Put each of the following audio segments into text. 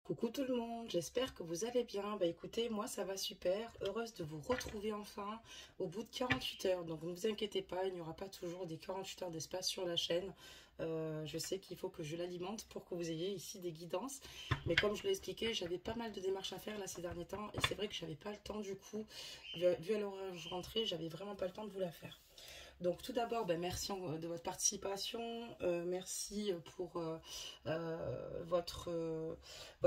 Coucou tout le monde, j'espère que vous allez bien. Bah écoutez, moi ça va super, heureuse de vous retrouver enfin au bout de 48 heures. Donc ne vous inquiétez pas, il n'y aura pas toujours des 48 heures d'espace sur la chaîne. Je sais qu'il faut que je l'alimente pour que vous ayez ici des guidances. Mais comme je l'ai expliqué, j'avais pas mal de démarches à faire là ces derniers temps. Et c'est vrai que j'avais pas le temps du coup, vu à l'heure où je rentrais, j'avais vraiment pas le temps de vous la faire. Donc tout d'abord, ben, merci de votre participation, merci pour votre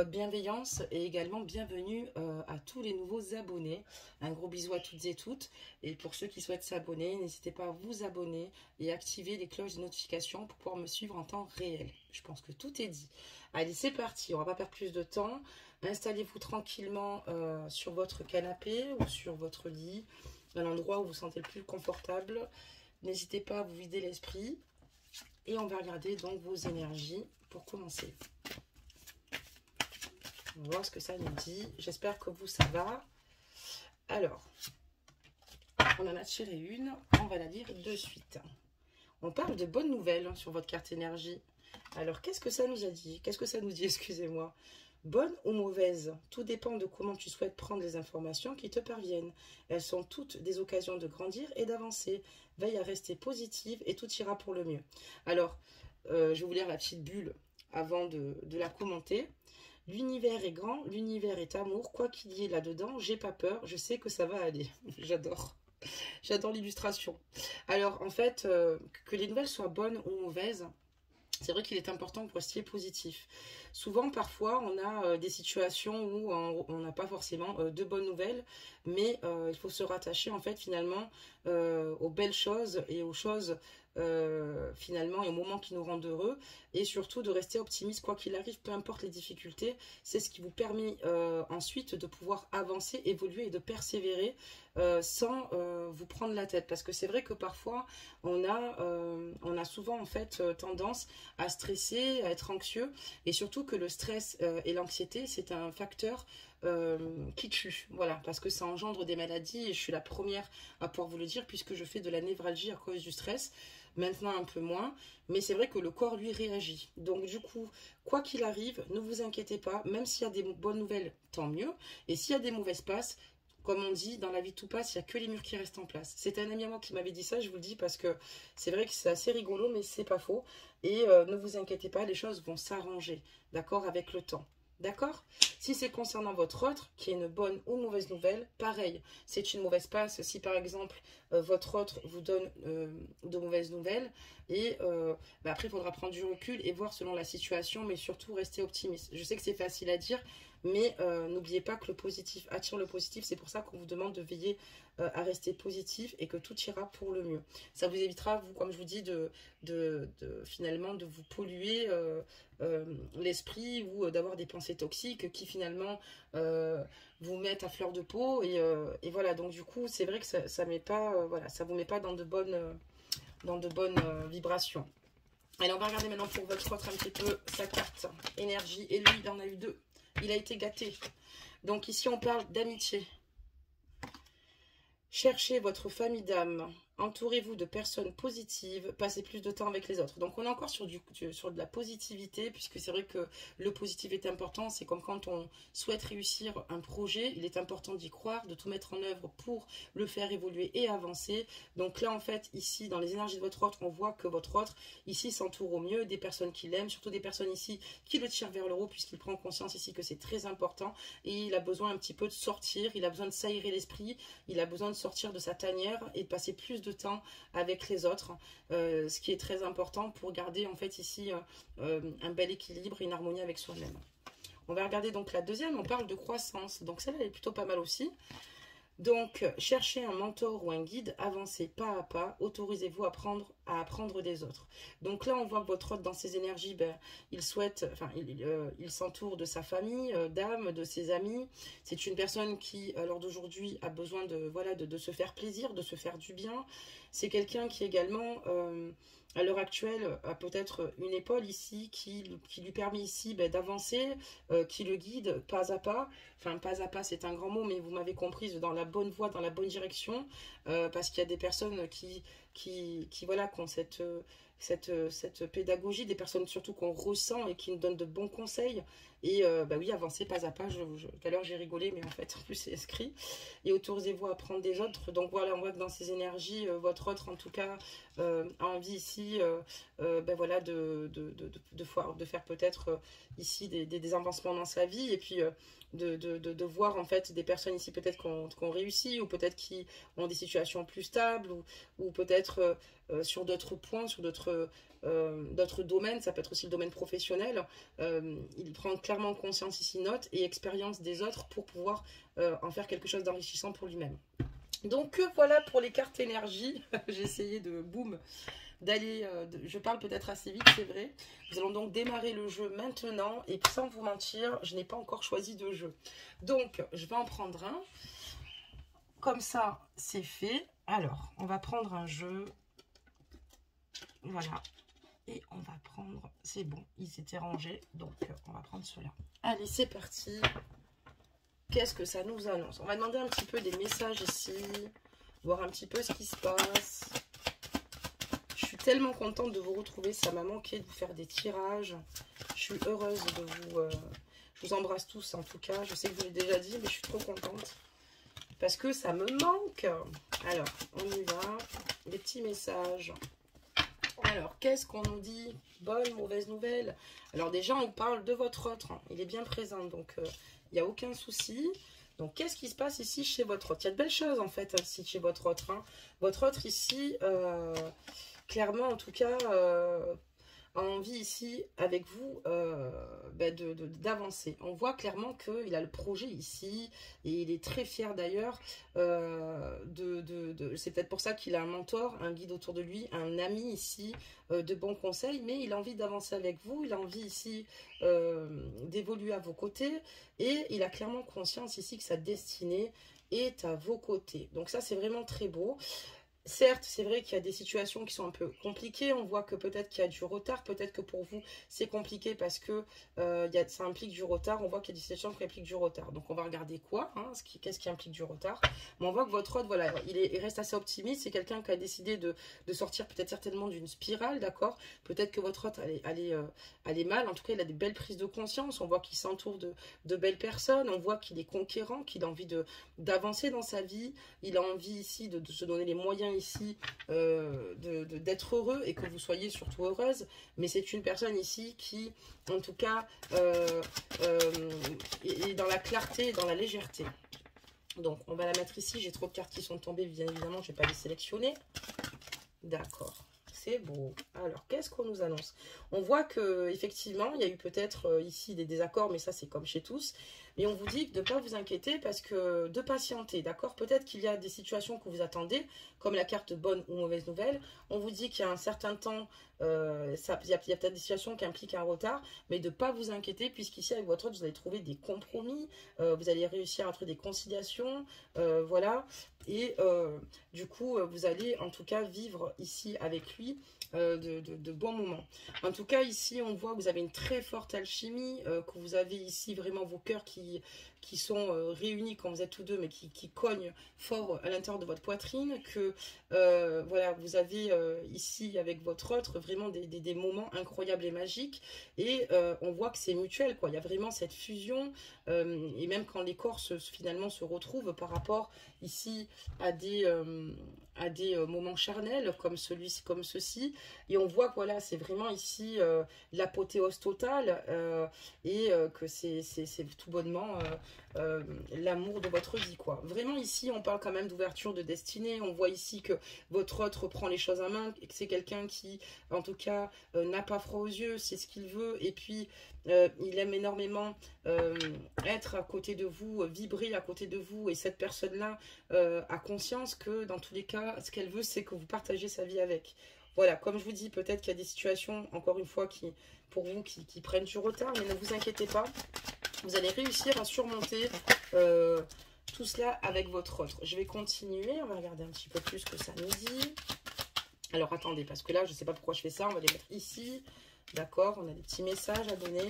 bienveillance et également bienvenue à tous les nouveaux abonnés. Un gros bisou à toutes et toutes. Et pour ceux qui souhaitent s'abonner, n'hésitez pas à vous abonner et activer les cloches de notification pour pouvoir me suivre en temps réel. Je pense que tout est dit. Allez, c'est parti, on va pas perdre plus de temps. Installez-vous tranquillement sur votre canapé ou sur votre lit, un endroit où vous vous sentez le plus confortable. N'hésitez pas à vous vider l'esprit. Et on va regarder donc vos énergies pour commencer. On va voir ce que ça nous dit. J'espère que vous, ça va. Alors, on en a tiré une. On va la lire de suite. On parle de bonnes nouvelles sur votre carte énergie. Alors, qu'est-ce que ça nous a dit? Qu'est-ce que ça nous dit, excusez-moi? Bonne ou mauvaise, tout dépend de comment tu souhaites prendre les informations qui te parviennent. Elles sont toutes des occasions de grandir et d'avancer. Veille à rester positive et tout ira pour le mieux. Alors, je vais vous lire la petite bulle avant de la commenter. L'univers est grand, l'univers est amour. Quoi qu'il y ait là-dedans, j'ai pas peur, je sais que ça va aller. J'adore. J'adore l'illustration. Alors, en fait, que les nouvelles soient bonnes ou mauvaises, c'est vrai qu'il est important de rester positif. Souvent, parfois, on a des situations où on n'a pas forcément de bonnes nouvelles, mais il faut se rattacher, en fait, finalement, aux belles choses et aux choses, finalement, et aux moments qui nous rendent heureux, et surtout de rester optimiste, quoi qu'il arrive, peu importe les difficultés. C'est ce qui vous permet ensuite de pouvoir avancer, évoluer et de persévérer sans vous prendre la tête. Parce que c'est vrai que parfois, on a souvent, en fait, tendance à stresser, à être anxieux, et surtout que le stress et l'anxiété, c'est un facteur qui tue, voilà, parce que ça engendre des maladies, et je suis la première à pouvoir vous le dire, puisque je fais de la névralgie à cause du stress, maintenant un peu moins, mais c'est vrai que le corps, lui, réagit. Donc du coup, quoi qu'il arrive, ne vous inquiétez pas, même s'il y a des bonnes nouvelles, tant mieux, et s'il y a des mauvaises passes, comme on dit, dans la vie tout passe, il n'y a que les murs qui restent en place. C'est un ami à moi qui m'avait dit ça, je vous le dis, parce que c'est vrai que c'est assez rigolo, mais c'est pas faux. Et ne vous inquiétez pas, les choses vont s'arranger, d'accord, avec le temps. D'accord? Si c'est concernant votre autre, qui est une bonne ou mauvaise nouvelle, pareil, c'est une mauvaise passe. Si par exemple, votre autre vous donne de mauvaises nouvelles, et après, il faudra prendre du recul et voir selon la situation, mais surtout rester optimiste. Je sais que c'est facile à dire, mais n'oubliez pas que le positif attire le positif. C'est pour ça qu'on vous demande de veiller à rester positif et que tout ira pour le mieux. Ça vous évitera, vous, comme je vous dis, finalement de vous polluer l'esprit ou d'avoir des pensées toxiques qui finalement vous mettent à fleur de peau. Et voilà, donc du coup, c'est vrai que ça met pas, voilà, ça vous met pas dans de bonnes vibrations. Allez, on va regarder maintenant pour votre autre un petit peu sa carte énergie. Et lui, il en a eu deux. Il a été gâté. Donc ici, on parle d'amitié. Cherchez votre famille d'âme. Entourez-vous de personnes positives. Passez plus de temps avec les autres. Donc on est encore sur de la positivité, puisque c'est vrai que le positif est important. C'est comme quand on souhaite réussir un projet. Il est important d'y croire, de tout mettre en œuvre pour le faire évoluer et avancer. Donc là, en fait, ici, dans les énergies de votre autre, on voit que votre autre, ici, s'entoure au mieux des personnes qui l'aiment, surtout des personnes ici qui le tirent vers le haut, puisqu'il prend conscience ici que c'est très important. Et il a besoin un petit peu de sortir. Il a besoin de s'aérer l'esprit. Il a besoin de sortir de sa tanière et de passer plus de temps avec les autres, ce qui est très important pour garder en fait ici un bel équilibre et une harmonie avec soi-même. On va regarder donc la deuxième, on parle de croissance, donc celle-là est plutôt pas mal aussi. Donc, cherchez un mentor ou un guide, avancez pas à pas, autorisez-vous à apprendre des autres. Donc là, on voit que votre hôte, dans ses énergies, il souhaite, enfin, il s'entoure de sa famille, d'âme, de ses amis. C'est une personne qui, à l'heure d'aujourd'hui, a besoin de se faire plaisir, de se faire du bien. C'est quelqu'un qui également, à l'heure actuelle, a peut-être une épaule ici qui lui permet ici d'avancer, qui le guide pas à pas. Enfin, pas à pas, c'est un grand mot, mais vous m'avez comprise, dans la bonne voie, dans la bonne direction, parce qu'il y a des personnes voilà, qui ont cette pédagogie, des personnes surtout qu'on ressent et qui nous donnent de bons conseils. Et bah oui, avancez pas à pas. Tout à l'heure, j'ai rigolé, mais en fait, en plus, c'est écrit. Et autorisez-vous à prendre des autres. Donc voilà, on voit que dans ces énergies, votre autre, en tout cas, a envie ici ben voilà, de faire peut-être ici des avancements dans sa vie. Et puis de voir en fait des personnes ici peut-être qui ont réussi, ou peut-être qui ont des situations plus stables, ou peut-être sur d'autres points, sur d'autres domaines. Ça peut être aussi le domaine professionnel. Il prend clairement conscience ici, note et expérience des autres pour pouvoir en faire quelque chose d'enrichissant pour lui-même. Donc voilà pour les cartes énergie. J'ai essayé de boum d'aller, je parle peut-être assez vite, c'est vrai. Nous allons donc démarrer le jeu maintenant, et sans vous mentir, je n'ai pas encore choisi de jeu. Donc je vais en prendre un. Comme ça, c'est fait. Alors, on va prendre un jeu. Voilà. Et on va prendre, c'est bon, il s'était rangé, donc on va prendre cela. Allez, c'est parti. Qu'est-ce que ça nous annonce? On va demander un petit peu des messages ici, voir un petit peu ce qui se passe. Je suis tellement contente de vous retrouver, ça m'a manqué de vous faire des tirages. Je suis heureuse de vous... je vous embrasse tous en tout cas, je sais que je vous l'ai déjà dit, mais je suis trop contente. Parce que ça me manque. Alors, on y va. Des petits messages. Alors, qu'est-ce qu'on nous dit? Bonne, mauvaise nouvelle. Alors déjà, on parle de votre autre. Il est bien présent, donc il n'y a aucun souci. Donc, qu'est-ce qui se passe ici chez votre autre? Il y a de belles choses, en fait, ici, chez votre autre. Votre autre, ici, clairement, en tout cas, a envie ici, avec vous, d'avancer. On voit clairement qu'il a le projet ici, et il est très fier d'ailleurs. C'est peut-être pour ça qu'il a un mentor, un guide autour de lui, un ami ici, de bons conseils, mais il a envie d'avancer avec vous, il a envie ici d'évoluer à vos côtés, et il a clairement conscience ici que sa destinée est à vos côtés. Donc ça, c'est vraiment très beau. Certes, c'est vrai qu'il y a des situations qui sont un peu compliquées. On voit que peut-être qu'il y a du retard. Peut-être que pour vous, c'est compliqué parce que ça implique du retard. On voit qu'il y a des situations qui impliquent du retard. Donc, on va regarder quoi, qu'est-ce qui implique du retard. Mais on voit que votre autre, voilà, il reste assez optimiste. C'est quelqu'un qui a décidé de sortir peut-être certainement d'une spirale, d'accord. Peut-être que votre autre allait mal. En tout cas, il a des belles prises de conscience. On voit qu'il s'entoure de belles personnes. On voit qu'il est conquérant, qu'il a envie d'avancer dans sa vie. Il a envie ici de se donner les moyens ici d'être heureux, et que vous soyez surtout heureuse. Mais c'est une personne ici qui, en tout cas, est dans la clarté et dans la légèreté. Donc, on va la mettre ici. J'ai trop de cartes qui sont tombées, bien évidemment, je ne vais pas les sélectionner. D'accord. C'est beau. Alors, qu'est-ce qu'on nous annonce? On voit que effectivement, il y a eu peut-être ici des désaccords, mais ça, c'est comme chez tous. Mais on vous dit de ne pas vous inquiéter, parce que de patienter, d'accord? Peut-être qu'il y a des situations que vous attendez, comme la carte bonne ou mauvaise nouvelle. On vous dit qu'il y a un certain temps, il y a peut-être des situations qui impliquent un retard, mais de ne pas vous inquiéter, puisqu'ici, avec votre autre, vous allez trouver des compromis, vous allez réussir à trouver des conciliations, voilà. Et du coup, vous allez en tout cas vivre ici avec lui de bons moments. En tout cas, ici, on voit que vous avez une très forte alchimie, que vous avez ici vraiment vos cœurs qui sont réunis quand vous êtes tous deux, mais qui cognent fort à l'intérieur de votre poitrine, que voilà, vous avez ici avec votre autre vraiment des moments incroyables et magiques, et on voit que c'est mutuel, quoi. Il y a vraiment cette fusion, et même quand les corps finalement se retrouvent par rapport ici à des moments charnels comme ceci, et on voit que voilà, c'est vraiment ici l'apothéose totale, et que c'est tout bonnement l'amour de votre vie, quoi. Vraiment ici, on parle quand même d'ouverture de destinée. On voit ici que votre autre prend les choses en main, et que c'est quelqu'un qui, en tout cas, n'a pas froid aux yeux, c'est ce qu'il veut, et puis il aime énormément être à côté de vous, vibrer à côté de vous, et cette personne-là a conscience que dans tous les cas, ce qu'elle veut, c'est que vous partagez sa vie avec. Voilà, comme je vous dis, peut-être qu'il y a des situations, encore une fois, pour vous, qui prennent du retard, mais ne vous inquiétez pas, vous allez réussir à surmonter tout cela avec votre autre. Je vais continuer, on va regarder un petit peu plus ce que ça nous dit. Alors attendez, parce que là, je ne sais pas pourquoi je fais ça, on va les mettre ici. D'accord, on a des petits messages à donner.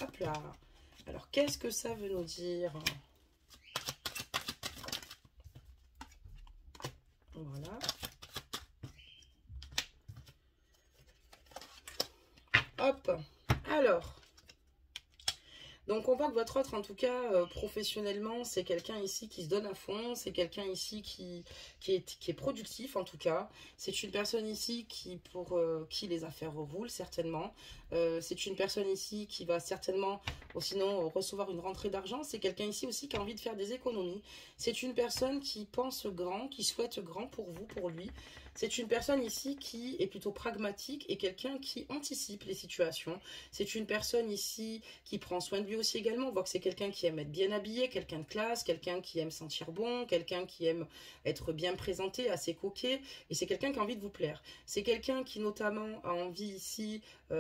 Hop là. Alors, qu'est-ce que ça veut nous dire? Voilà. Hop. Alors. Donc on voit que votre autre, en tout cas, professionnellement, c'est quelqu'un ici qui se donne à fond, c'est quelqu'un ici qui est productif, en tout cas. C'est une personne ici pour qui les affaires roulent, certainement. C'est une personne ici qui va certainement, sinon, recevoir une rentrée d'argent. C'est quelqu'un ici aussi qui a envie de faire des économies. C'est une personne qui pense grand, qui souhaite grand pour vous, pour lui. C'est une personne ici qui est plutôt pragmatique et quelqu'un qui anticipe les situations. C'est une personne ici qui prend soin de lui aussi également. On voit que c'est quelqu'un qui aime être bien habillé, quelqu'un de classe, quelqu'un qui aime sentir bon, quelqu'un qui aime être bien présenté, assez coquet. Et c'est quelqu'un qui a envie de vous plaire. C'est quelqu'un qui notamment a envie ici, qui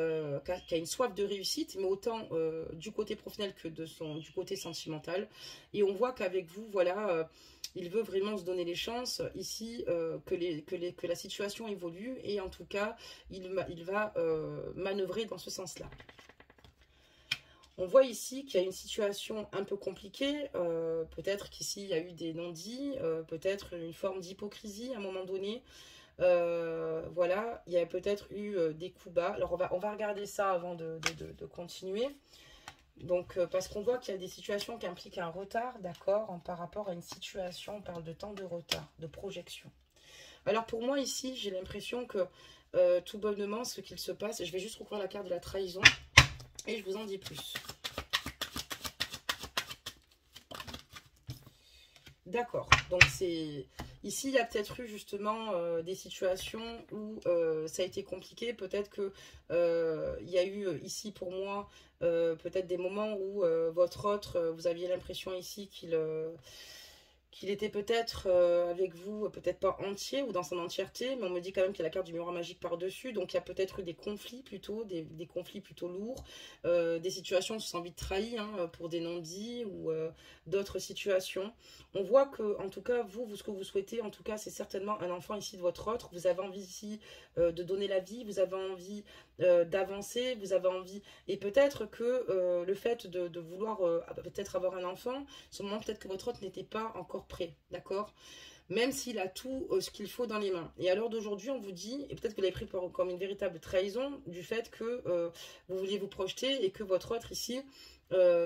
a une soif de réussite, mais autant du côté professionnel que du côté sentimental. Et on voit qu'avec vous, voilà... il veut vraiment se donner les chances ici que la situation évolue et en tout cas, il va manœuvrer dans ce sens-là. On voit ici qu'il y a une situation un peu compliquée, peut-être qu'ici il y a eu des non-dits, peut-être une forme d'hypocrisie à un moment donné. Voilà, il y a peut-être eu des coups bas. Alors on va regarder ça avant de continuer. Donc, parce qu'on voit qu'il y a des situations qui impliquent un retard, d'accord, par rapport à une situation, on parle de temps de retard, de projection. Alors, pour moi, ici, j'ai l'impression que tout bonnement, ce qu'il se passe, je vais juste recouvrir la carte de la trahison et je vous en dis plus. D'accord, donc c'est... Ici, il y a peut-être eu justement des situations où ça a été compliqué. Peut-être que il y a eu ici pour moi peut-être des moments où votre autre, vous aviez l'impression ici qu'il était peut-être avec vous, peut-être pas entier ou dans son entièreté, mais on me dit quand même qu'il y a la carte du miroir magique par-dessus, donc il y a peut-être eu des conflits plutôt, des conflits plutôt lourds, des situations où on se sent vite trahi hein, pour des non-dits ou d'autres situations. On voit que, en tout cas, vous, ce que vous souhaitez, en tout cas, c'est certainement un enfant ici de votre autre. Vous avez envie ici de donner la vie, vous avez envie d'avancer, vous avez envie, et peut-être que le fait de vouloir peut-être avoir un enfant, ce moment peut-être que votre autre n'était pas encore prêt, d'accord, même s'il a tout ce qu'il faut dans les mains. Et à l'heure d'aujourd'hui, on vous dit, et peut-être que vous l'avez pris comme une véritable trahison, du fait que vous vouliez vous projeter et que votre autre ici,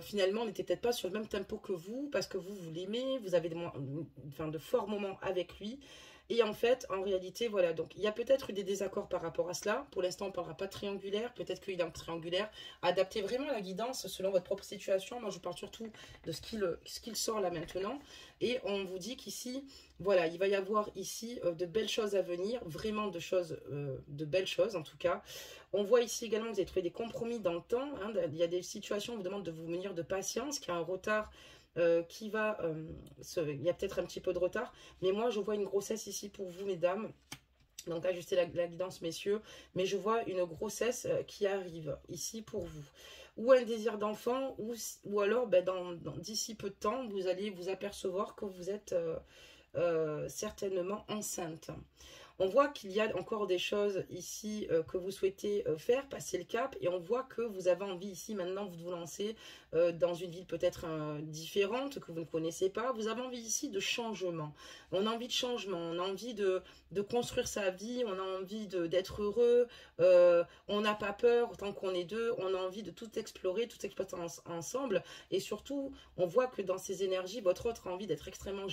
finalement, n'était peut-être pas sur le même tempo que vous, parce que vous l'aimez, vous avez de forts moments avec lui. Et en fait, en réalité, voilà, donc il y a peut-être eu des désaccords par rapport à cela. Pour l'instant, on ne parlera pas de triangulaire. Peut-être qu'il est en triangulaire. Adaptez vraiment la guidance selon votre propre situation. Moi, je parle surtout de ce qu'il sort là maintenant. Et on vous dit qu'ici, voilà, il va y avoir ici de belles choses à venir. Vraiment de belles choses en tout cas. On voit ici également que vous avez trouvé des compromis dans le temps. Hein. Il y a des situations où on vous demande de vous munir de patience, qu'il y a un retard. Il y a peut-être un petit peu de retard, mais moi je vois une grossesse ici pour vous mesdames, donc ajustez la guidance messieurs, mais je vois une grossesse qui arrive ici pour vous, ou un désir d'enfant, ou alors d'ici peu de temps vous allez vous apercevoir que vous êtes certainement enceinte. On voit qu'il y a encore des choses ici que vous souhaitez faire, passer le cap, et on voit que vous avez envie ici maintenant de vous lancer dans une ville peut-être différente, que vous ne connaissez pas. Vous avez envie ici de changement. On a envie de changement, on a envie de construire sa vie, on a envie d'être heureux, on n'a pas peur tant qu'on est deux, on a envie de tout explorer, tout exploiter ensemble, et surtout, on voit que dans ces énergies, votre autre a envie d'être extrêmement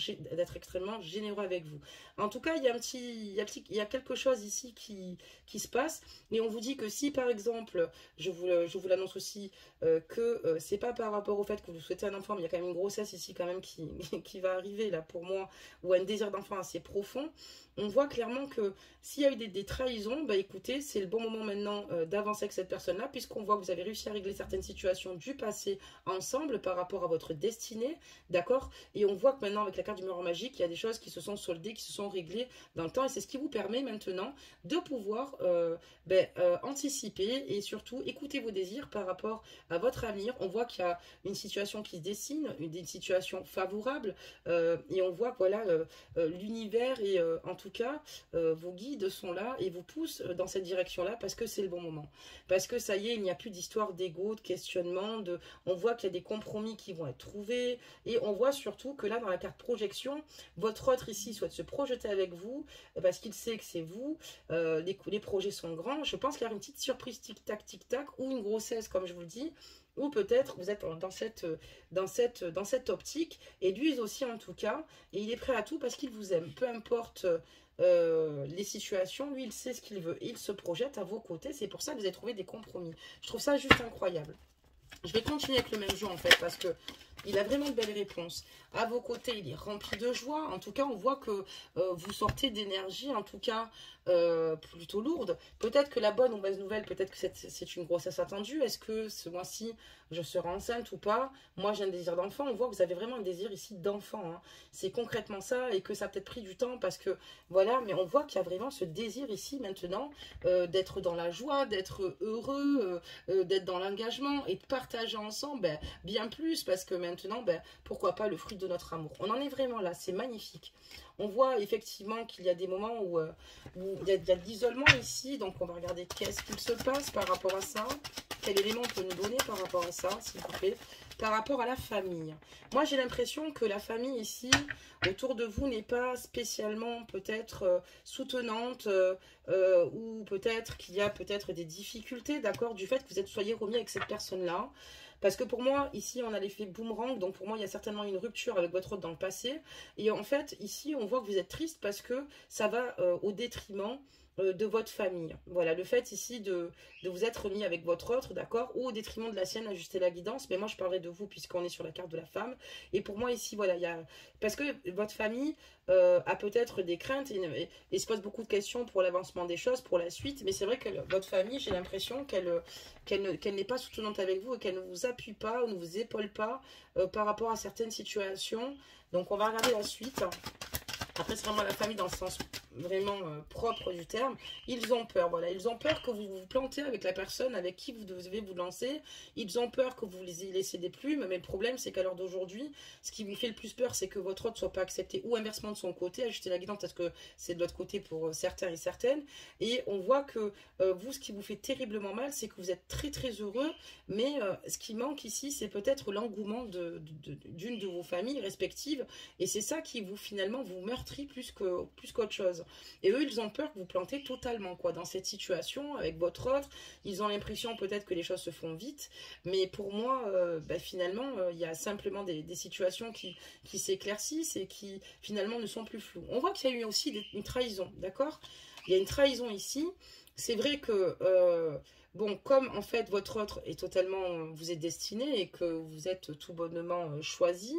généreux avec vous. En tout cas, il y a quelque chose ici qui se passe, et on vous dit que si par exemple, je vous l'annonce aussi, que c'est pas par rapport au fait que vous souhaitez un enfant, mais il y a quand même une grossesse ici quand même qui va arriver là pour moi, ou un désir d'enfant assez profond. On voit clairement que s'il y a eu des trahisons, bah écoutez, c'est le bon moment maintenant d'avancer avec cette personne-là, puisqu'on voit que vous avez réussi à régler certaines situations du passé ensemble par rapport à votre destinée, d'accord? Et on voit que maintenant, avec la carte du miroir magique, il y a des choses qui se sont soldées, qui se sont réglées dans le temps, et c'est ce qui vous permet maintenant de pouvoir anticiper et surtout écouter vos désirs par rapport à votre avenir. On voit qu'il y a une situation qui se dessine, une situation favorable, et on voit que voilà, l'univers et en tout cas, vos guides sont là et vous poussent dans cette direction-là parce que c'est le bon moment. Parce que ça y est, il n'y a plus d'histoire d'ego, de questionnement, on voit qu'il y a des compromis qui vont être trouvés, et on voit surtout que là, dans la carte projection, votre autre ici souhaite se projeter avec vous parce qu'il sait que c'est vous, les projets sont grands. Je pense qu'il y a une petite surprise tic-tac, tic-tac, ou une grossesse, comme je vous le dis, ou peut-être vous êtes dans cette optique, et lui aussi en tout cas, et il est prêt à tout parce qu'il vous aime, peu importe les situations, lui il sait ce qu'il veut, il se projette à vos côtés, c'est pour ça que vous avez trouvé des compromis. Je trouve ça juste incroyable. Je vais continuer avec le même jeu en fait, parce que il a vraiment de belles réponses. À vos côtés, il est rempli de joie. En tout cas, on voit que vous sortez d'énergie, en tout cas, plutôt lourde. Peut-être que la bonne ou mauvaise nouvelle, peut-être que c'est une grossesse attendue. Est-ce que ce mois-ci, je serai enceinte ou pas? Moi, j'ai un désir d'enfant. On voit que vous avez vraiment un désir ici d'enfant, hein. C'est concrètement ça, et que ça a peut-être pris du temps parce que, voilà, mais on voit qu'il y a vraiment ce désir ici, maintenant, d'être dans la joie, d'être heureux, d'être dans l'engagement et de partager ensemble, ben, bien plus, parce que maintenant, ben, pourquoi pas le fruit de notre amour. On en est vraiment là, c'est magnifique. On voit effectivement qu'il y a des moments où il y a de l'isolement ici, donc on va regarder qu'est-ce qu'il se passe par rapport à ça. Quel élément on peut nous donner par rapport à ça, s'il vous plaît, par rapport à la famille. Moi, j'ai l'impression que la famille ici, autour de vous, n'est pas spécialement peut-être soutenante, ou peut-être qu'il y a peut-être des difficultés, d'accord, du fait que vous soyez remis avec cette personne-là. Parce que pour moi, ici, on a l'effet boomerang. Donc, pour moi, il y a certainement une rupture avec votre autre dans le passé. Et en fait, ici, on voit que vous êtes triste parce que ça va au détriment de votre famille. Voilà, le fait ici de vous être remis avec votre autre, d'accord, ou au détriment de la sienne, ajuster la guidance. Mais moi, je parlerai de vous puisqu'on est sur la carte de la femme. Et pour moi, ici, voilà, il y a... Parce que votre famille a peut-être des craintes et se pose beaucoup de questions pour l'avancement des choses, pour la suite. Mais c'est vrai que votre famille, j'ai l'impression qu'elle n'est pas soutenante avec vous et qu'elle ne vous appuie pas ou ne vous épaule pas par rapport à certaines situations. Donc, on va regarder la suite. Après, c'est vraiment la famille dans le sens vraiment propre du terme. Ils ont peur, voilà. Ils ont peur que vous vous plantez avec la personne avec qui vous devez vous lancer. Ils ont peur que vous les laissez des plumes. Mais le problème, c'est qu'à l'heure d'aujourd'hui, ce qui vous fait le plus peur, c'est que votre autre ne soit pas accepté ou inversement de son côté. Ajuster la guidance parce que c'est de l'autre côté pour certains et certaines. Et on voit que vous, ce qui vous fait terriblement mal, c'est que vous êtes très très heureux. Mais ce qui manque ici, c'est peut-être l'engouement d'une de vos familles respectives. Et c'est ça qui vous, finalement, vous meurt plus qu'autre chose. Et eux, ils ont peur que vous plantez totalement, quoi, dans cette situation avec votre autre. Ils ont l'impression peut-être que les choses se font vite, mais pour moi, bah, finalement, il y a simplement des situations qui s'éclaircissent et qui finalement ne sont plus floues. On voit qu'il y a eu aussi une trahison, d'accord? Il y a une trahison ici. C'est vrai que bon, comme en fait votre autre est totalement, vous êtes destiné et que vous êtes tout bonnement choisi,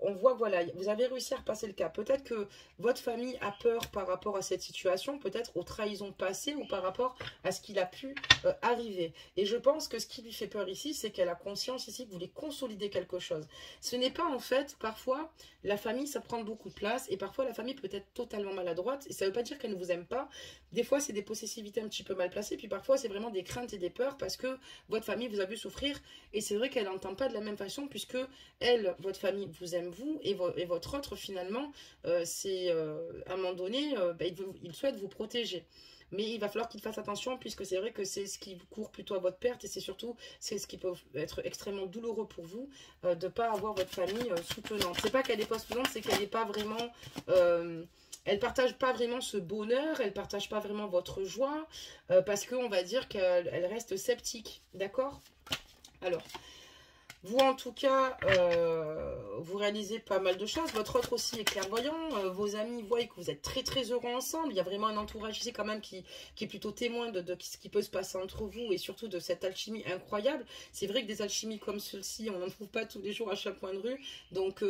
on voit, voilà, vous avez réussi à repasser le cap. Peut-être que votre famille a peur par rapport à cette situation, peut-être aux trahisons passées ou par rapport à ce qu'il a pu arriver. Et je pense que ce qui lui fait peur ici, c'est qu'elle a conscience ici que vous voulez consolider quelque chose. Ce n'est pas en fait, parfois, la famille, ça prend beaucoup de place et parfois la famille peut être totalement maladroite. Et ça ne veut pas dire qu'elle ne vous aime pas. Des fois, c'est des possessivités un petit peu mal placées, puis parfois, c'est vraiment des craintes et des peurs parce que votre famille vous a vu souffrir. Et c'est vrai qu'elle n'entend pas de la même façon puisque elle, votre famille, vous aime vous et votre autre finalement c'est à un moment donné bah, il souhaite vous protéger, mais il va falloir qu'il fasse attention puisque c'est vrai que c'est ce qui court plutôt à votre perte et c'est surtout ce qui peut être extrêmement douloureux pour vous de ne pas avoir votre famille soutenante. C'est pas qu'elle n'est pas soutenante, c'est qu'elle n'est pas vraiment elle partage pas vraiment ce bonheur, elle partage pas vraiment votre joie parce qu'on va dire qu'elle reste sceptique, d'accord? Alors vous, en tout cas, vous réalisez pas mal de choses. Votre autre aussi est clairvoyant. Vos amis voient que vous êtes très très heureux ensemble. Il y a vraiment un entourage ici quand même qui est plutôt témoin de ce qui peut se passer entre vous et surtout de cette alchimie incroyable. C'est vrai que des alchimies comme celle-ci, on n'en trouve pas tous les jours à chaque coin de rue. Donc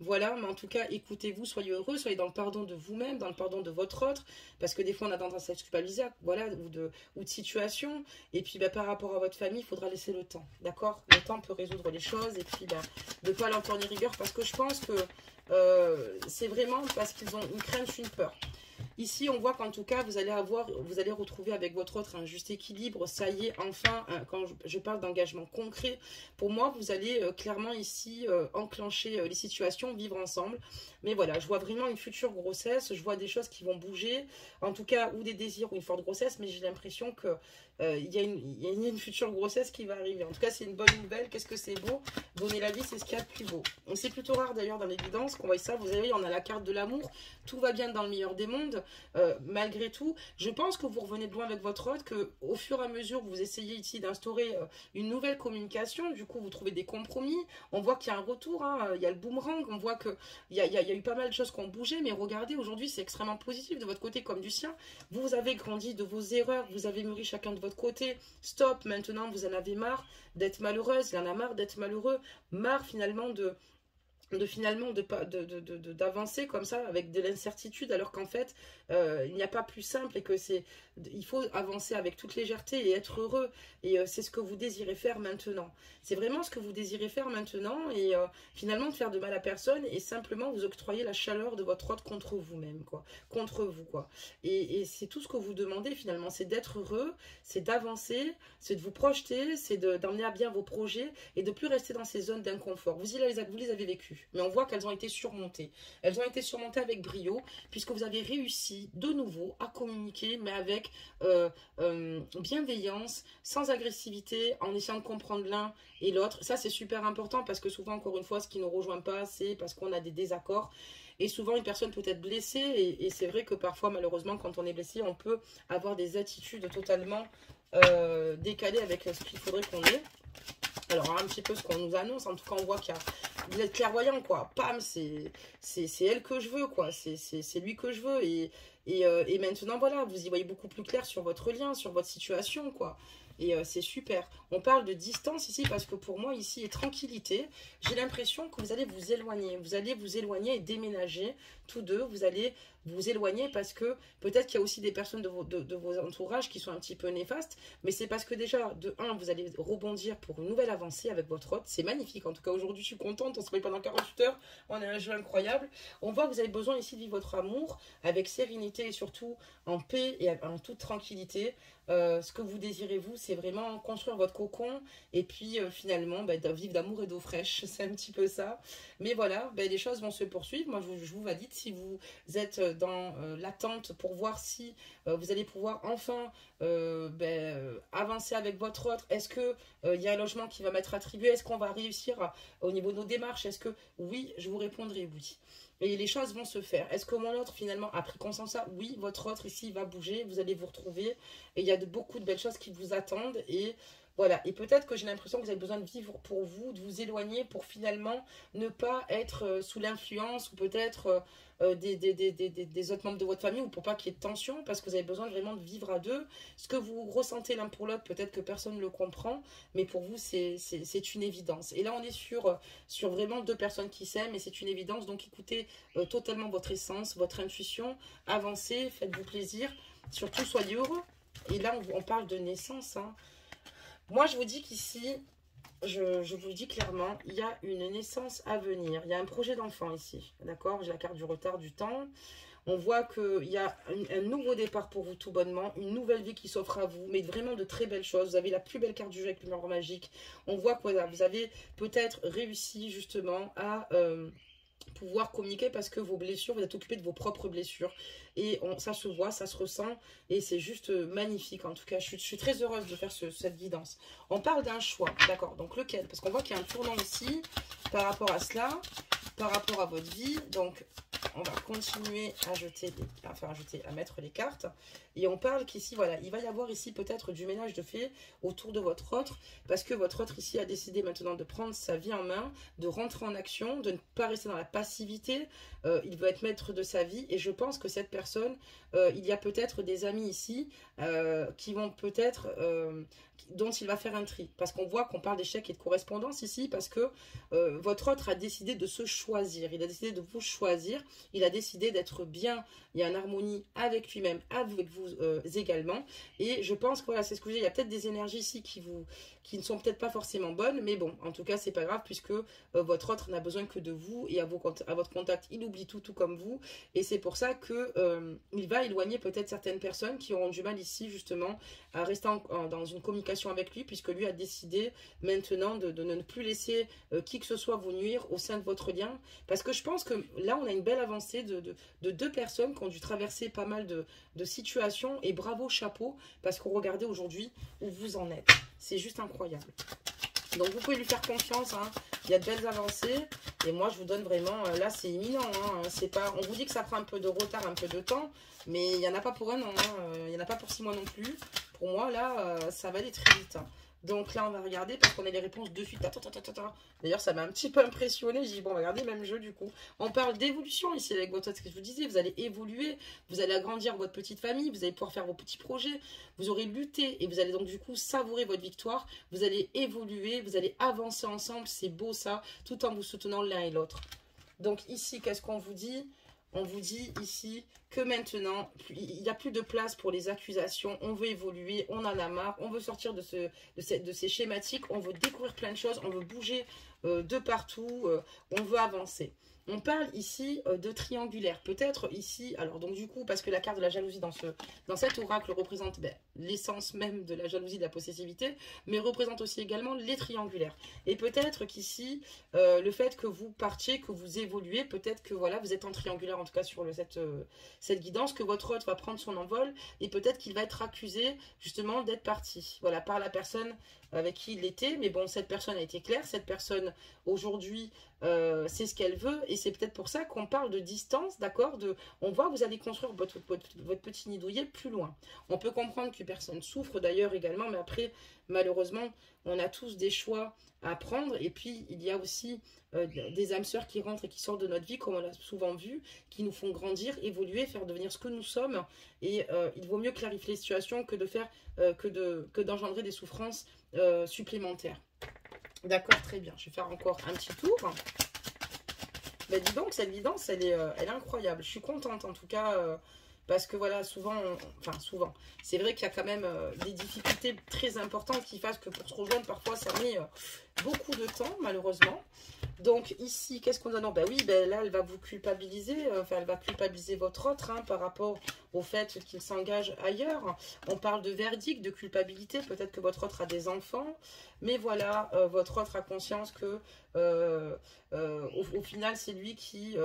voilà, mais en tout cas, écoutez-vous, soyez heureux, soyez dans le pardon de vous-même, dans le pardon de votre autre. Parce que des fois, on a tendance à se culpabiliser, voilà, ou de situation. Et puis bah, par rapport à votre famille, il faudra laisser le temps. D'accord? Le temps peut résoudre les choses et puis bah, de ne pas leur tourner rigueur parce que je pense que c'est vraiment parce qu'ils ont une crainte, une peur. Ici, on voit qu'en tout cas, vous allez retrouver avec votre autre un juste équilibre. Ça y est, enfin, quand je parle d'engagement concret, pour moi, vous allez clairement ici enclencher les situations, vivre ensemble. Mais voilà, je vois vraiment une future grossesse, je vois des choses qui vont bouger, en tout cas, ou des désirs ou une forte grossesse, mais j'ai l'impression que il y a une future grossesse qui va arriver. En tout cas, c'est une bonne nouvelle. Qu'est-ce que c'est beau? Donner la vie, c'est ce qu'il y a de plus beau. C'est plutôt rare d'ailleurs dans l'évidence qu'on voit ça. Vous savez, on a la carte de l'amour. Tout va bien dans le meilleur des mondes. malgré tout. Je pense que vous revenez de loin avec votre autre, que au fur et à mesure vous essayez ici d'instaurer une nouvelle communication, du coup vous trouvez des compromis. On voit qu'il y a un retour, hein, il y a le boomerang, on voit qu'il y a eu pas mal de choses qui ont bougé, mais regardez, aujourd'hui c'est extrêmement positif de votre côté comme du sien. Vous avez grandi de vos erreurs, vous avez mûri chacun de votre côté. Stop, maintenant vous en avez marre d'être malheureuse, il en a marre d'être malheureux, marre finalement d'avancer comme ça avec de l'incertitude, alors qu'en fait il n'y a pas plus simple, et que il faut avancer avec toute légèreté et être heureux, et c'est ce que vous désirez faire maintenant, c'est vraiment ce que vous désirez faire maintenant, et finalement de faire de mal à personne et simplement vous octroyer la chaleur de votre autre contre vous-même, quoi, contre vous, quoi, et c'est tout ce que vous demandez finalement, c'est d'être heureux, c'est d'avancer, c'est de vous projeter, c'est d'emmener à bien vos projets et de plus rester dans ces zones d'inconfort. Vous les avez vécues, mais on voit qu'elles ont été surmontées. Elles ont été surmontées avec brio, puisque vous avez réussi de nouveau à communiquer, mais avec bienveillance, sans agressivité, en essayant de comprendre l'un et l'autre. Ça, c'est super important, parce que souvent, encore une fois, ce qui ne nous rejoint pas, c'est parce qu'on a des désaccords. Et souvent, une personne peut être blessée, et c'est vrai que parfois, malheureusement, quand on est blessé, on peut avoir des attitudes totalement décalées avec ce qu'il faudrait qu'on ait. Alors, un petit peu ce qu'on nous annonce, en tout cas, on voit qu'il y a... Vous êtes clairvoyant, quoi. Pam, c'est elle que je veux, quoi. C'est lui que je veux. Et maintenant, voilà, vous y voyez beaucoup plus clair sur votre lien, sur votre situation, quoi. Et c'est super. On parle de distance ici, parce que pour moi, ici, est tranquillité. J'ai l'impression que vous allez vous éloigner. Vous allez vous éloigner et déménager, tous deux. Vous allez vous éloigner, parce que peut-être qu'il y a aussi des personnes de vos entourages qui sont un petit peu néfastes. Mais c'est parce que déjà, de un, vous allez rebondir pour une nouvelle avancée avec votre hôte. C'est magnifique. En tout cas, aujourd'hui, je suis contente. On se fait pendant 48 heures. On a un jeu incroyable. On voit que vous avez besoin ici de vivre votre amour avec sérénité, et surtout en paix et en toute tranquillité. Ce que vous désirez, vous, c'est vraiment construire votre cocon, et puis finalement vivre d'amour et d'eau fraîche. C'est un petit peu ça, mais voilà, les choses vont se poursuivre. Moi je vous valide. Si vous êtes dans l'attente pour voir si vous allez pouvoir enfin avancer avec votre autre, est-ce que il y a un logement qui va m'être attribué, est-ce qu'on va réussir au niveau de nos démarches, est-ce que oui, je vous répondrai oui. Et les choses vont se faire. Est-ce que mon autre finalement a pris conscience de ça? Oui, votre autre ici va bouger, vous allez vous retrouver, et il y a beaucoup de belles choses qui vous attendent, et voilà. Et peut-être que j'ai l'impression que vous avez besoin de vivre pour vous, de vous éloigner pour finalement ne pas être sous l'influence, ou peut-être des autres membres de votre famille, ou pour pas qu'il y ait de tension, parce que vous avez besoin vraiment de vivre à deux. Ce que vous ressentez l'un pour l'autre, peut-être que personne ne le comprend, mais pour vous c'est une évidence. Et là on est sur vraiment deux personnes qui s'aiment, et c'est une évidence. Donc écoutez totalement votre essence, votre intuition, avancez, faites-vous plaisir, surtout soyez heureux. Et là on parle de naissance, hein. Moi je vous dis qu'ici, je vous le dis clairement, il y a une naissance à venir. Il y a un projet d'enfant ici, d'accord? J'ai la carte du retard du temps. On voit qu'il y a un nouveau départ pour vous tout bonnement, une nouvelle vie qui s'offre à vous, mais vraiment de très belles choses. Vous avez la plus belle carte du jeu avec le numéro magique. On voit que voilà, vous avez peut-être réussi justement à pouvoir communiquer, parce que vos blessures, vous êtes occupé de vos propres blessures, et ça se voit, ça se ressent, et c'est juste magnifique. En tout cas, je suis très heureuse de faire cette guidance. On parle d'un choix, d'accord, donc lequel? Parce qu'on voit qu'il y a un tournant aussi par rapport à cela, par rapport à votre vie. Donc on va continuer à mettre les cartes, et on parle qu'ici, voilà, il va y avoir ici peut-être du ménage de fait autour de votre autre, parce que votre autre ici a décidé maintenant de prendre sa vie en main, de rentrer en action, de ne pas rester dans la passivité. Il veut être maître de sa vie, et je pense que cette personne, il y a peut-être des amis ici qui vont peut-être dont il va faire un tri, parce qu'on voit qu'on parle d'échec et de correspondance ici, parce que votre autre a décidé de se choisir, il a décidé de vous choisir, il a décidé d'être bien, il y a une harmonie avec lui-même, avec vous également, et je pense que voilà, c'est ce que j'ai, il y a peut-être des énergies ici qui ne sont peut-être pas forcément bonnes, mais bon, en tout cas c'est pas grave, puisque votre autre n'a besoin que de vous, et à votre contact il oublie tout comme vous, et c'est pour ça que il va éloigner peut-être certaines personnes qui auront du mal ici justement à rester dans une communication avec lui, puisque lui a décidé maintenant de ne plus laisser qui que ce soit vous nuire au sein de votre lien, parce que je pense que là on a une belle avancée de deux personnes qui ont dû traverser pas mal de situations, et bravo, chapeau, parce que regardez aujourd'hui où vous en êtes, c'est juste incroyable. Donc, vous pouvez lui faire confiance, hein. Il y a de belles avancées. Et moi, je vous donne vraiment... Là, c'est imminent, hein. C'est pas... On vous dit que ça prend un peu de retard, un peu de temps. Mais il n'y en a pas pour un an, hein. Il n'y en a pas pour 6 mois non plus. Pour moi, là, ça va aller très vite, hein. Donc là, on va regarder parce qu'on a les réponses de suite. D'ailleurs, ça m'a un petit peu impressionné. J'ai dit, bon, on va regarder même jeu du coup. On parle d'évolution ici avec votre tête, ce que je vous disais. Vous allez évoluer, vous allez agrandir votre petite famille, vous allez pouvoir faire vos petits projets. Vous aurez lutté et vous allez donc du coup savourer votre victoire. Vous allez évoluer, vous allez avancer ensemble. C'est beau ça, tout en vous soutenant l'un et l'autre. Donc ici, qu'est-ce qu'on vous dit ? On vous dit ici que maintenant, il n'y a plus de place pour les accusations. On veut évoluer, on en a marre. On veut sortir de ces schématiques. On veut découvrir plein de choses. On veut bouger de partout. On veut avancer. On parle ici de triangulaire. Peut-être ici, alors donc du coup, parce que la carte de la jalousie dans cet oracle représente l'essence même de la jalousie, de la possessivité, mais représente aussi également les triangulaires. Et peut-être qu'ici, le fait que vous partiez, que vous évoluez, peut-être que voilà, vous êtes en triangulaire, en tout cas sur cette guidance, que votre hôte va prendre son envol, et peut-être qu'il va être accusé justement d'être parti, voilà, par la personne avec qui il était. Mais bon, cette personne a été claire, cette personne aujourd'hui c'est ce qu'elle veut, et c'est peut-être pour ça qu'on parle de distance, d'accord, on voit que vous allez construire votre petit nid douillet plus loin. On peut comprendre que personne souffre d'ailleurs également, mais après, malheureusement, on a tous des choix à prendre, et puis il y a aussi des âmes sœurs qui rentrent et qui sortent de notre vie, comme on l'a souvent vu, qui nous font grandir, évoluer, faire devenir ce que nous sommes, et il vaut mieux clarifier les situations que de faire, que d'engendrer des souffrances supplémentaires. D'accord, très bien. Je vais faire encore un petit tour. Ben dis donc, cette guidance, elle est incroyable. Je suis contente en tout cas, parce que voilà, souvent, c'est vrai qu'il y a quand même des difficultés très importantes qui fassent que pour se rejoindre, parfois, ça met beaucoup de temps, malheureusement. Donc ici, qu'est-ce qu'on a? Non, ben oui, ben là, elle va vous culpabiliser, elle va culpabiliser votre autre, hein, par rapport au fait qu'il s'engage ailleurs. On parle de verdict, de culpabilité, peut-être que votre autre a des enfants, mais voilà, votre autre a conscience que au final, c'est lui qui,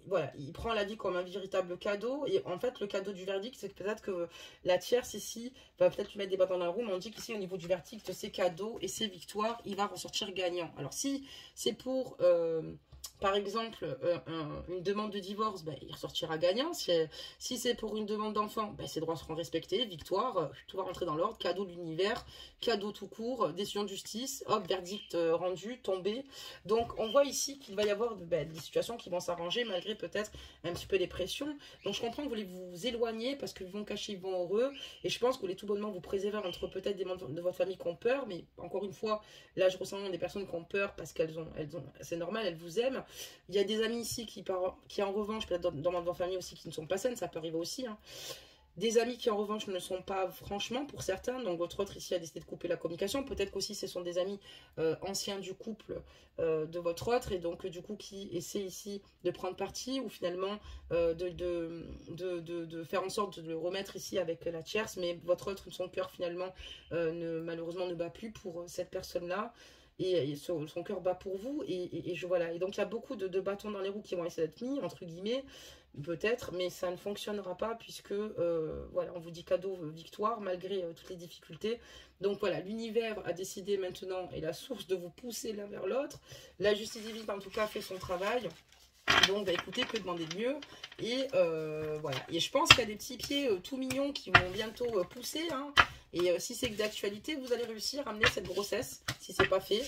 voilà, il prend la vie comme un véritable cadeau, et en fait, le cadeau du verdict, c'est peut-être que la tierce ici va peut-être lui mettre des bâtons dans la roue, mais on dit qu'ici, au niveau du verdict, ses cadeaux et ses victoires, il va ressortir gagnant. Alors si c'est pour, par exemple, une demande de divorce, ben, il ressortira gagnant. Si c'est pour une demande d'enfant, ben, ses droits seront respectés, victoire, tout va rentrer dans l'ordre, cadeau de l'univers, cadeau tout court, décision de justice, hop, verdict rendu, tombé. Donc on voit ici qu'il va y avoir des situations qui vont s'arranger malgré peut-être un petit peu les pressions. Donc je comprends que vous voulez vous éloigner parce qu'ils vont cacher, ils vont heureux, et je pense que vous voulez tout bonnement vous préserver entre peut-être des membres de votre famille qui ont peur, mais encore une fois, là je ressens des personnes qui ont peur parce qu'elles ont c'est normal, elles vous aiment. Il y a des amis ici qui en revanche, peut-être dans votre famille aussi, qui ne sont pas saines, ça peut arriver aussi, hein. Des amis qui en revanche ne le sont pas franchement pour certains, donc votre autre ici a décidé de couper la communication. Peut-être qu'aussi ce sont des amis anciens du couple de votre autre, et donc du coup qui essaient ici de prendre parti, ou finalement de faire en sorte de le remettre ici avec la tierce, mais votre autre, son cœur finalement malheureusement ne bat plus pour cette personne-là. Et son cœur bat pour vous, voilà. Et donc il y a beaucoup de bâtons dans les roues qui vont essayer d'être mis, entre guillemets, peut-être, mais ça ne fonctionnera pas puisque, voilà, on vous dit cadeau, victoire, malgré toutes les difficultés. Donc voilà, l'univers a décidé maintenant, et la source, de vous pousser l'un vers l'autre. La justice divine, en tout cas, fait son travail. Donc, bah, écoutez, que demander de mieux? Et voilà. Et je pense qu'il y a des petits pieds tout mignons qui vont bientôt pousser, hein. Et si c'est que d'actualité, vous allez réussir à amener cette grossesse, si c'est pas fait.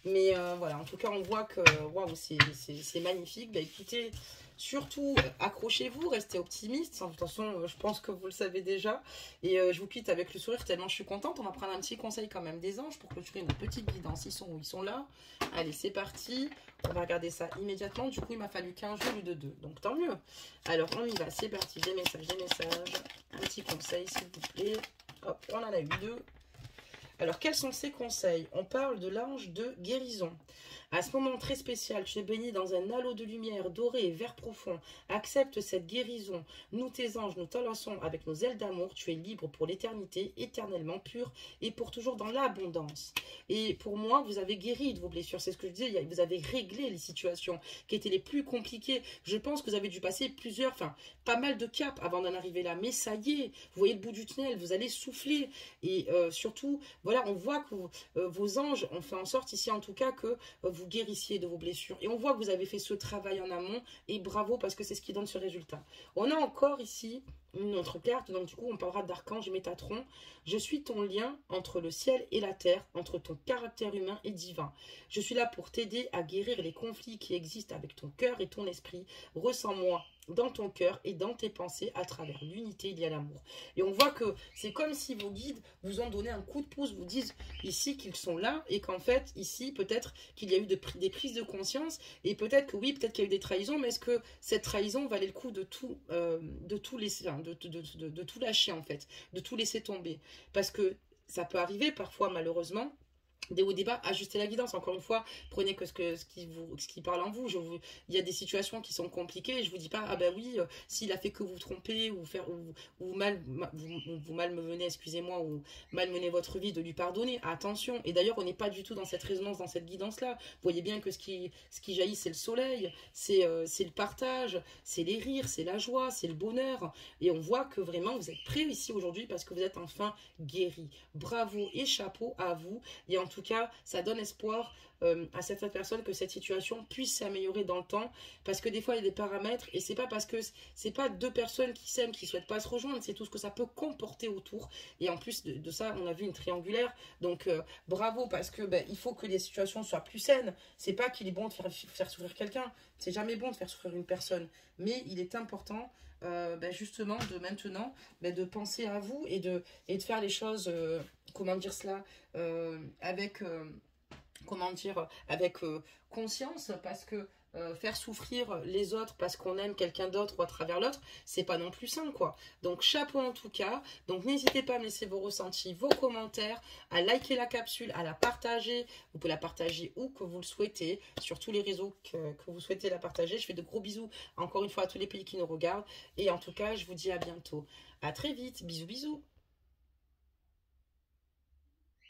Mais voilà, en tout cas, on voit que waouh, c'est magnifique. Bah, écoutez, surtout, accrochez-vous, restez optimiste. De toute façon, je pense que vous le savez déjà. Et je vous quitte avec le sourire tellement je suis contente. On va prendre un petit conseil quand même des anges pour clôturer une petite guidance. Ils sont où? Ils sont là. Allez, c'est parti. On va regarder ça immédiatement. Du coup, il m'a fallu 15 jours au lieu de 2. Donc, tant mieux. Alors, on y va. C'est parti. Des messages, des messages. Un petit conseil, s'il vous plaît. Hop, on en a eu 2. Alors, quels sont ces conseils? On parle de l'ange de guérison. À ce moment très spécial, tu es béni dans un halo de lumière doré et vert profond. Accepte cette guérison. Nous, tes anges, nous t'enlaçons avec nos ailes d'amour. Tu es libre pour l'éternité, éternellement pur et pour toujours dans l'abondance. Et pour moi, vous avez guéri de vos blessures. C'est ce que je disais. Vous avez réglé les situations qui étaient les plus compliquées. Je pense que vous avez dû passer pas mal de caps avant d'en arriver là. Mais ça y est, vous voyez le bout du tunnel, vous allez souffler. Et surtout, voilà, on voit que vos anges ont fait en sorte ici en tout cas que vous guérissiez de vos blessures. Et on voit que vous avez fait ce travail en amont et bravo parce que c'est ce qui donne ce résultat. On a encore ici une autre carte, donc du coup on parlera d'archange Métatron. Je suis ton lien entre le ciel et la terre, entre ton caractère humain et divin. Je suis là pour t'aider à guérir les conflits qui existent avec ton cœur et ton esprit. Ressens-moi dans ton cœur et dans tes pensées à travers l'unité, il y a l'amour. Et on voit que c'est comme si vos guides vous ont donné un coup de pouce, vous disent ici qu'ils sont là et qu'en fait ici peut-être qu'il y a eu des prises de conscience et peut-être que oui, peut-être qu'il y a eu des trahisons, mais est-ce que cette trahison valait le coup de tout laisser, hein, de tout lâcher en fait, de tout laisser tomber, parce que ça peut arriver parfois malheureusement des hauts débats, ajustez la guidance. Encore une fois, prenez que ce qui parle en vous. Il y a des situations qui sont compliquées. Et je vous dis pas, ah ben oui, s'il a fait que vous tromper ou mal me mener, excusez-moi, ou malmener votre vie, de lui pardonner. Attention. Et d'ailleurs, on n'est pas du tout dans cette résonance, dans cette guidance-là. Vous voyez bien que ce qui jaillit, c'est le soleil, c'est le partage, c'est les rires, c'est la joie, c'est le bonheur. Et on voit que vraiment, vous êtes prêts ici aujourd'hui parce que vous êtes enfin guéri. Bravo et chapeau à vous. Et en tout cas, ça donne espoir à certaines personnes que cette situation puisse s'améliorer dans le temps, parce que des fois il y a des paramètres et c'est pas parce que c'est pas deux personnes qui s'aiment qui souhaitent pas se rejoindre, c'est tout ce que ça peut comporter autour. Et en plus de ça, on a vu une triangulaire, donc bravo, parce que il faut que les situations soient plus saines. C'est pas qu'il est bon de faire souffrir quelqu'un, c'est jamais bon de faire souffrir une personne, mais il est important justement de maintenant de penser à vous et de faire les choses comment dire cela avec conscience, parce que faire souffrir les autres parce qu'on aime quelqu'un d'autre ou à travers l'autre, c'est pas non plus sain, quoi. Donc chapeau en tout cas. Donc n'hésitez pas à me laisser vos ressentis, vos commentaires, à liker la capsule, à la partager. Vous pouvez la partager où que vous le souhaitez, sur tous les réseaux que vous souhaitez la partager. Je fais de gros bisous encore une fois à tous les pays qui nous regardent. Et en tout cas, je vous dis à bientôt. À très vite. Bisous bisous.